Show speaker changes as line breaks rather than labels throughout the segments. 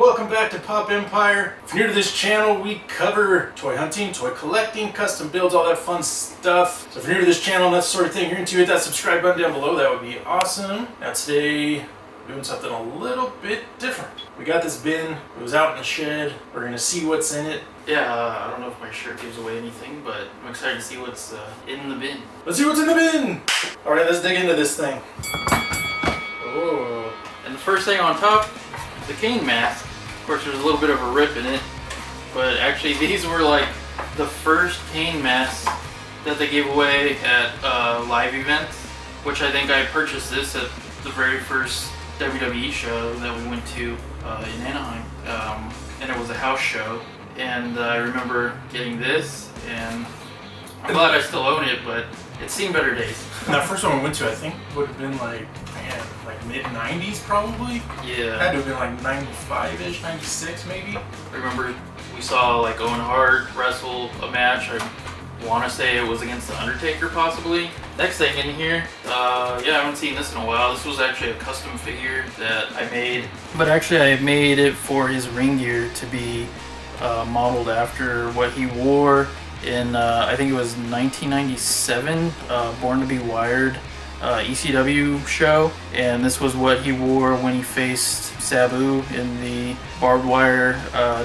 welcome back to Pop Empire. If you're new to this channel, we cover toy hunting, toy collecting, custom builds, all that fun stuff. So if you're new to this channel and that sort of thing, you're into, hit that subscribe button down below. That would be awesome. Now today, we're doing something a little bit different. We got this bin. It was out in the shed. We're gonna see what's in it.
Yeah, I don't know if my shirt gives away anything, but I'm excited to see what's in the bin.
Let's see what's in the bin. All right, let's dig into this thing.
Oh. And the first thing on top, the cane mask. Of course, there's a little bit of a rip in it, but actually these were like the first cane masks that they gave away at live events, which I think I purchased this at the very first WWE show that we went to in Anaheim, and it was a house show, and I remember getting this, and I'm glad I still own it, but it's seen better days.
And that first one we went to, I think, would have been like, man, like mid-90s probably?
Yeah.
Had to have been like 95-ish, 96 maybe?
I remember we saw like Owen Hart wrestle a match. I want to say it was against The Undertaker possibly. Next thing in here, yeah, I haven't seen this in a while. This was actually a custom figure that I made. But actually I made it for his ring gear to be modeled after what he wore in, I think it was 1997, Born to be Wired ECW show. And this was what he wore when he faced Sabu in the barbed wire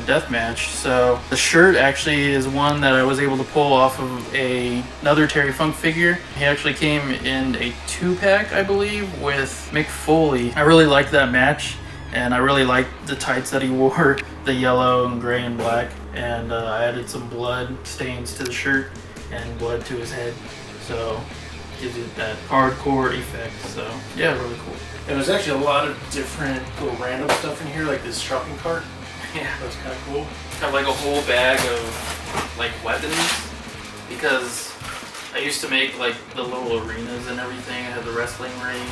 death match. So the shirt actually is one that I was able to pull off of another Terry Funk figure. He actually came in a 2-pack, I believe, with Mick Foley. I really liked that match, and I really liked the tights that he wore, the yellow and gray and black. And I added some blood stains to the shirt and blood to his head, so gives it that hardcore effect. So yeah, really cool.
And there's actually a lot of different little random stuff in here, like this shopping cart.
Yeah,
that's kind of cool.
Have like a whole bag of like weapons, because I used to make like the little arenas and everything. I had the wrestling ring,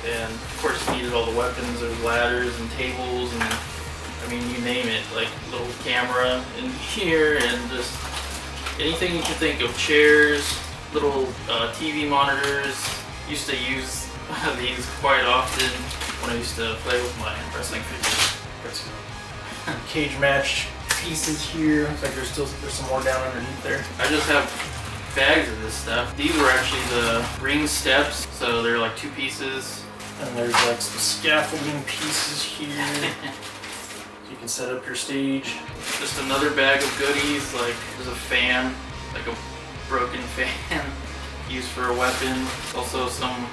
and of course you needed all the weapons. There's ladders and tables, and I mean, you name it, like little camera in here, and just anything you can think of. Chairs, little TV monitors. Used to use these quite often when I used to play with my wrestling figures.
Got some cage match pieces here. Looks like there's some more down underneath there.
I just have bags of this stuff. These were actually the ring steps, so they're like 2 pieces.
And there's like some scaffolding pieces here. So you can set up your stage.
Just another bag of goodies, like there's a fan, like a broken fan used for a weapon. Also some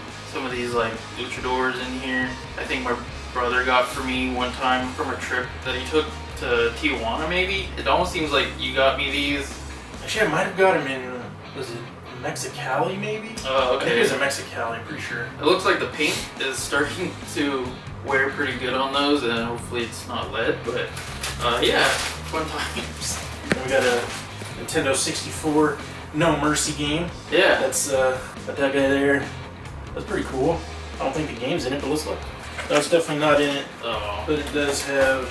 of these like luchadors in here. I think my brother got for me one time from a trip that he took to Tijuana maybe. It almost seems like you got me these.
Actually, I might have got him in, was it Mexicali maybe?
Oh, okay.
I think it was in Mexicali, I'm pretty sure.
It looks like the paint is starting to wear pretty good on those, and hopefully it's not lead, but yeah, fun times.
Then we got a Nintendo 64 No Mercy game.
Yeah.
That's that guy there. That's pretty cool. I don't think the game's in it, but let's look. That's definitely not in it.
Oh.
But it does have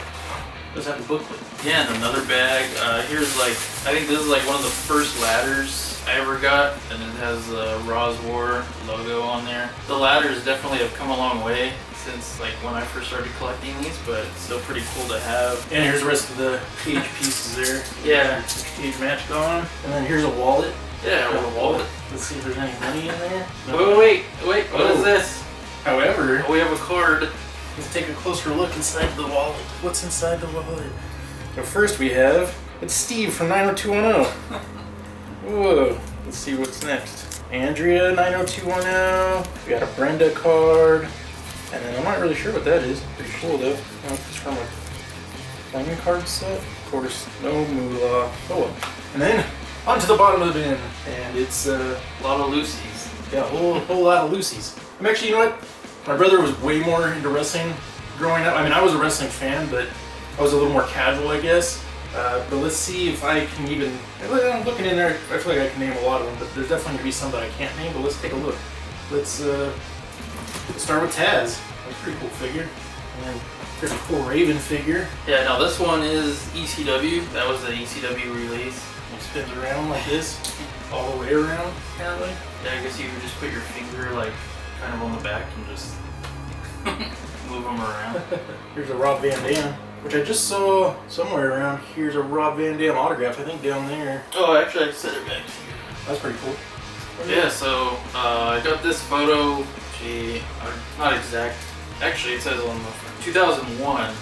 the booklet.
Yeah, and another bag. Here's like, I think this is like one of the first ladders I ever got, and it has the Raw's War logo on there. The ladders definitely have come a long way since like when I first started collecting these, but it's still pretty cool to have.
And here's the rest of the cage pieces there.
Yeah.
Cage match gone. And then here's a wallet.
Yeah, a wallet.
Let's see if there's any money in there.
No. Wait, what is this?
However,
we have a card.
Let's take a closer look inside the wallet. What's inside the wallet? So first we have, it's Steve from 90210. Whoa, let's see what's next. Andrea 90210. We got a Brenda card. And then I'm not really sure what that is. Pretty cool though. It's from a playing card set. Of course, no moolah. Oh well. And then onto the bottom of the bin. And it's
a lot of Lucy's.
Yeah, a whole lot of Lucy's. I'm actually, you know what? My brother was way more into wrestling growing up. I mean, I was a wrestling fan, but I was a little more casual, I guess. But let's see if I can even, I'm looking in there, I feel like I can name a lot of them, but there's definitely going to be some that I can't name, but let's take a look. Let's start with Taz. That's a pretty cool figure. And then there's a cool Raven figure.
Yeah, now this one is ECW. That was the ECW release.
It spins around like this, all the way around, apparently.
Yeah, I guess you would just put your finger like kind of on the back and just move them around.
Here's a Rob Van Dam. which I just saw somewhere around here's a Rob Van Dam autograph, I think down there.
Oh, actually, I set it back to you.
That's pretty cool.
Yeah, so I got this photo. Not exact. Actually, it says on the 2001.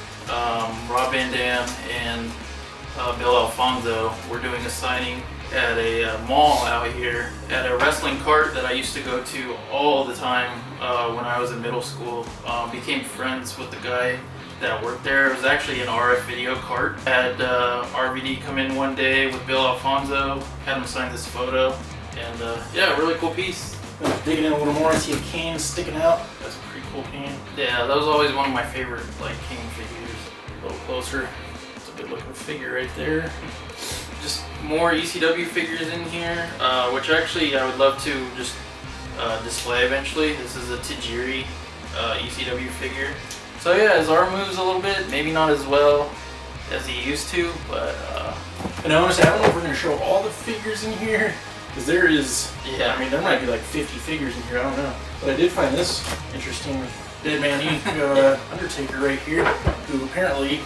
Rob Van Dam and Bill Alfonso were doing a signing at a mall out here at a wrestling cart that I used to go to all the time when I was in middle school. Became friends with the guy that worked there. It was actually an RF video cart. Had RVD come in one day with Bill Alfonso, had him sign this photo, and yeah, really cool piece.
Digging in a little more, I see a cane sticking out. That's a pretty cool cane.
Yeah, that was always one of my favorite like cane figures.
A little closer. It's a good looking figure right there.
Just more ECW figures in here, which actually I would love to just display eventually. This is a Tajiri ECW figure. So yeah, his arm moves a little bit, maybe not as well as he used to, but
and honestly, I don't know if we're going to show all the figures in here, because there is,
yeah,
I mean, there might be like 50 figures in here, I don't know. But I did find this interesting Dead Man Inc. Undertaker right here, who apparently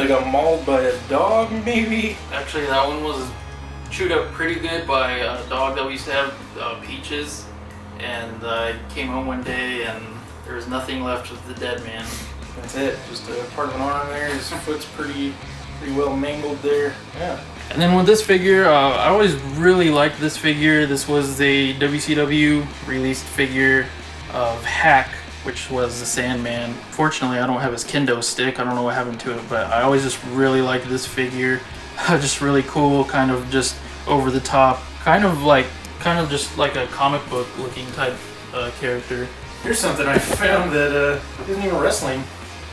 got mauled by a dog, maybe?
Actually, that one was chewed up pretty good by a dog that we used to have, Peaches, and I came home one day and there was nothing left of the dead man.
That's it, just a part of an arm there. His foot's pretty well mangled there. Yeah.
And then with this figure, I always really liked this figure. This was the WCW released figure of Hack, which was the Sandman. Fortunately, I don't have his kendo stick. I don't know what happened to it, but I always just really liked this figure. Just really cool, kind of just over the top, kind of just like a comic book looking type character.
Here's something I found that isn't even wrestling,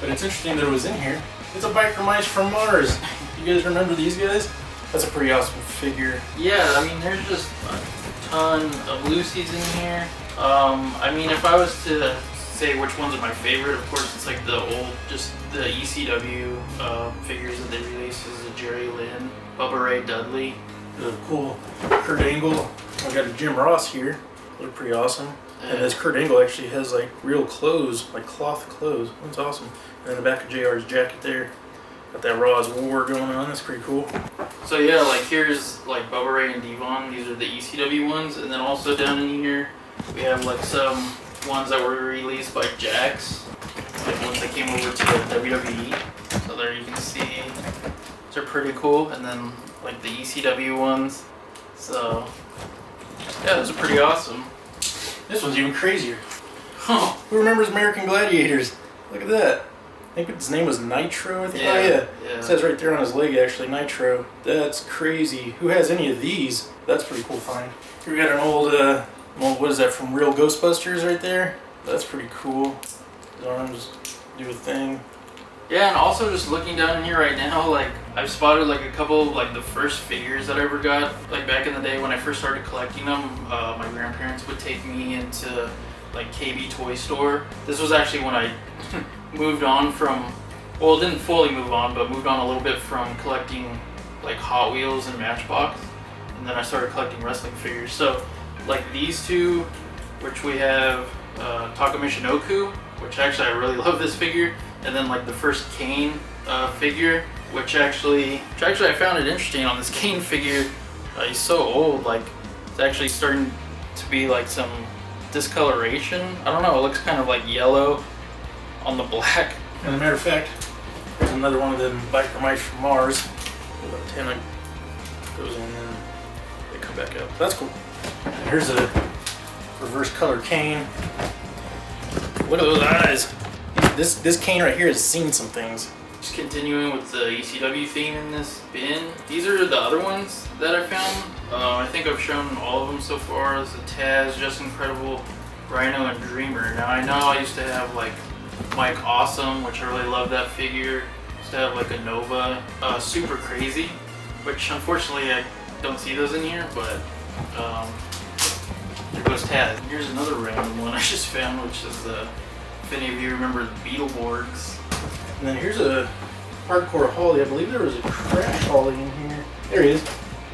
but it's interesting that it was in here. It's a Biker Mice from Mars. You guys remember these guys? That's a pretty awesome figure.
Yeah, I mean, there's just a ton of Lucy's in here. I mean, if I was to say which ones are my favorite, of course, it's like the old, just the ECW figures that they released. This is a Jerry Lynn, Bubba Ray Dudley.
Really cool. Kurt Angle. We got a Jim Ross here. Look pretty awesome. And this Kurt Angle actually has like real clothes, like cloth clothes. That's awesome. And in the back of JR's jacket there, got that Raw's War going on. That's pretty cool.
So yeah, like here's like Bubba Ray and Devon. These are the ECW ones. And then also down in here, we have like some ones that were released by Jax. Like ones that came over to the WWE. So there you can see, they're pretty cool. And then like the ECW ones. So yeah, those are pretty awesome.
This one's even crazier.
Huh.
Who remembers American Gladiators? Look at that. I think his name was Nitro, I think.
Yeah,
oh,
yeah.
It says right there on his leg, actually, Nitro. That's crazy. Who has any of these? That's a pretty cool find. Here we got an old, what is that, from Real Ghostbusters right there? That's pretty cool. His arms do a thing.
Yeah, and also just looking down in here right now, like I've spotted like a couple like the first figures that I ever got. Like back in the day when I first started collecting them, my grandparents would take me into like KB Toy Store. This was actually when I moved on from, well, didn't fully move on, but moved on a little bit from collecting like Hot Wheels and Matchbox, and then I started collecting wrestling figures. So like these two, which we have Taka Michinoku, which actually I really love this figure. And then like the first Kane figure, which actually I found it interesting on this Kane figure. He's so old, like it's actually starting to be like some discoloration. I don't know, it looks kind of like yellow on the black.
And as a matter of fact, there's another one of them Biker Mice from Mars. The antenna goes in and they come back out. That's cool. And here's a reverse color Kane. Look at those eyes. This Kane right here has seen some things.
Just continuing with the ECW theme in this bin. These are the other ones that I found. I think I've shown all of them so far. There's a Taz, Just Incredible, Rhino, and Dreamer. Now I know I used to have like Mike Awesome, which I really love that figure. Used to have like a Nova, Super Crazy, which unfortunately I don't see those in here, but there goes Taz. Here's another random one I just found, which is if any of you remember the Beetleborgs.
And then here's a hardcore Holly. I believe there was a Crash Holly in here. There he is.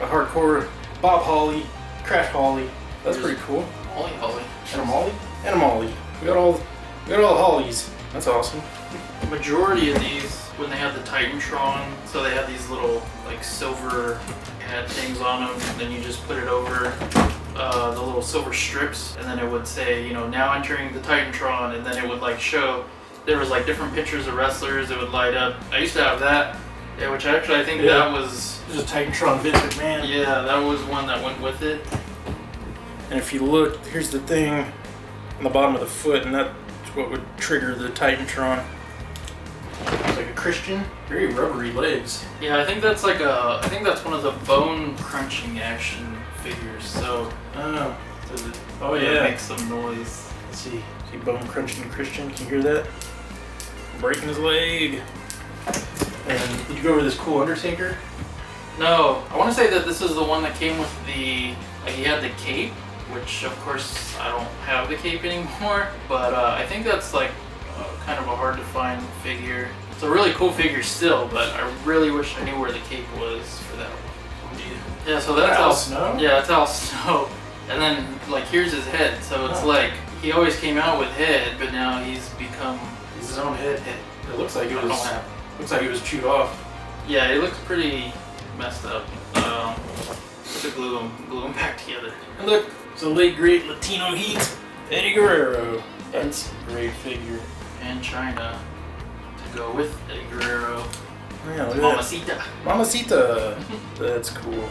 A hardcore Bob Holly, Crash Holly. That's pretty cool.
Holly.
And a Molly? And a Molly. We got all the Hollies. That's awesome.
The majority of these when they had the Titantron. So they had these little like silver hat things on them, and then you just put it over the little silver strips, and then it would say, you know, now entering the Titantron, and then it would like show there was like different pictures of wrestlers. It would light up. I used to have that, yeah, which actually I think that was
there's a Titantron Vince McMahon.
Yeah, that was one that went with it.
And if you look, here's the thing on the bottom of the foot, and that's what would trigger the Titantron. It's like a Christian, very rubbery legs.
Yeah, I think that's like I think that's one of the bone crunching action figures. So,
yeah,
makes some noise.
Let's see bone crunching Christian. Can you hear that? Breaking his leg. And did you go over this cool Undertaker?
No, I want to say that this is the one that came with the he had the cape, which of course I don't have the cape anymore. But I think that's like kind of a hard to find figure. It's a really cool figure still, but I really wish I knew where the cape was for that one. Yeah, so that's
Al Snow?
Yeah, that's Al Snow. And then like here's his head. So it's like he always came out with head, but now he's become
his own head. It looks like it was chewed off.
Yeah, it looks pretty messed up. To glue them back together.
And look, it's a late great Latino heat, Eddie Guerrero. That's a great figure.
And China to go with Eddie Guerrero.
Yeah, look at
Mamacita.
Mamacita. That's cool.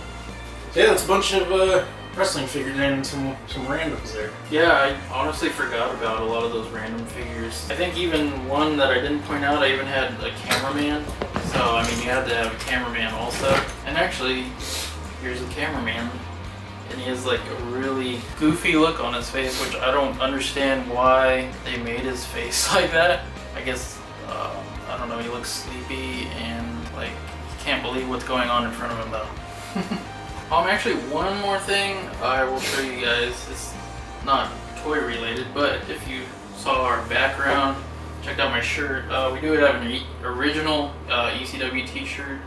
So yeah, that's a bunch of wrestling figures and some randoms there.
Yeah, I honestly forgot about a lot of those random figures. I think even one that I didn't point out, I even had a cameraman. So, I mean, you had to have a cameraman also. And actually, here's a cameraman. And he has like a really goofy look on his face, which I don't understand why they made his face like that. I guess, I don't know, he looks sleepy and like he can't believe what's going on in front of him though. Actually, one more thing I will show you guys. It's not toy related, but if you saw our background, checked out my shirt, we do have an original ECW t-shirt,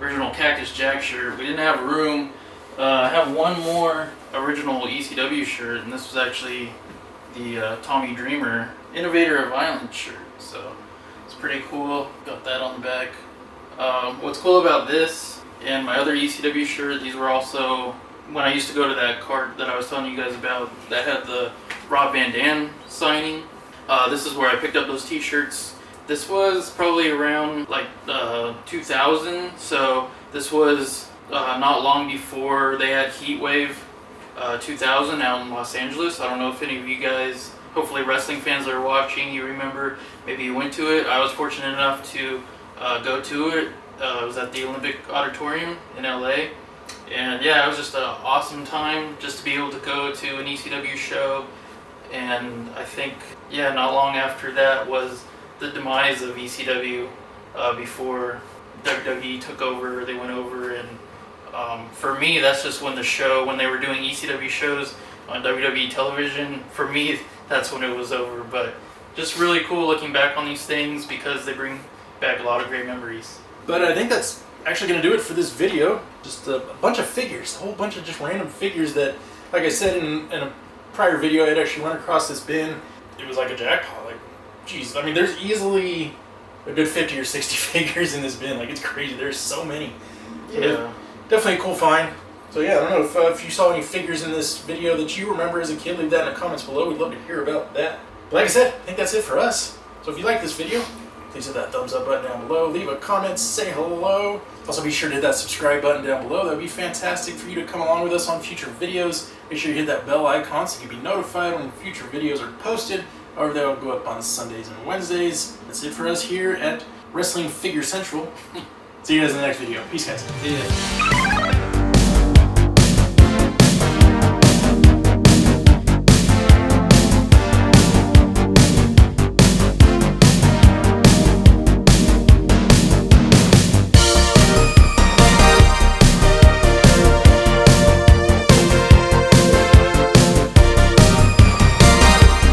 original Cactus Jack shirt. We didn't have room. I have one more original ECW shirt, and this was actually the Tommy Dreamer Innovator of Violence shirt. So it's pretty cool. Got that on the back. What's cool about this and my other ECW shirt, these were also, when I used to go to that cart that I was telling you guys about that had the Rob Van Dam signing, this is where I picked up those t-shirts. This was probably around like 2000, so this was not long before they had Heatwave 2000 out in Los Angeles. I don't know if any of you guys, hopefully wrestling fans that are watching, you remember, maybe you went to it. I was fortunate enough to go to it. It was at the Olympic Auditorium in LA. And yeah, it was just an awesome time just to be able to go to an ECW show. And I think, yeah, not long after that was the demise of ECW before WWE took over. They went over, and for me, that's just when when they were doing ECW shows on WWE television, for me, that's when it was over. But just really cool looking back on these things because they bring back a lot of great memories.
But I think that's actually going to do it for this video. Just a bunch of figures, a whole bunch of just random figures that, like I said in a prior video, I had actually run across this bin. It was like a jackpot. Like, geez, I mean, there's easily a good 50 or 60 figures in this bin. Like, it's crazy. There's so many. So
yeah.
Definitely a cool find. So yeah, I don't know if you saw any figures in this video that you remember as a kid, leave that in the comments below. We'd love to hear about that. But like I said, I think that's it for us. So if you like this video, please hit that thumbs up button down below. Leave a comment, say hello. Also be sure to hit that subscribe button down below. That would be fantastic for you to come along with us on future videos. Make sure you hit that bell icon so you can be notified when future videos are posted. However, they will go up on Sundays and Wednesdays. That's it for us here at Wrestling Figure Central. See you guys in the next video. Peace, guys.
Yeah.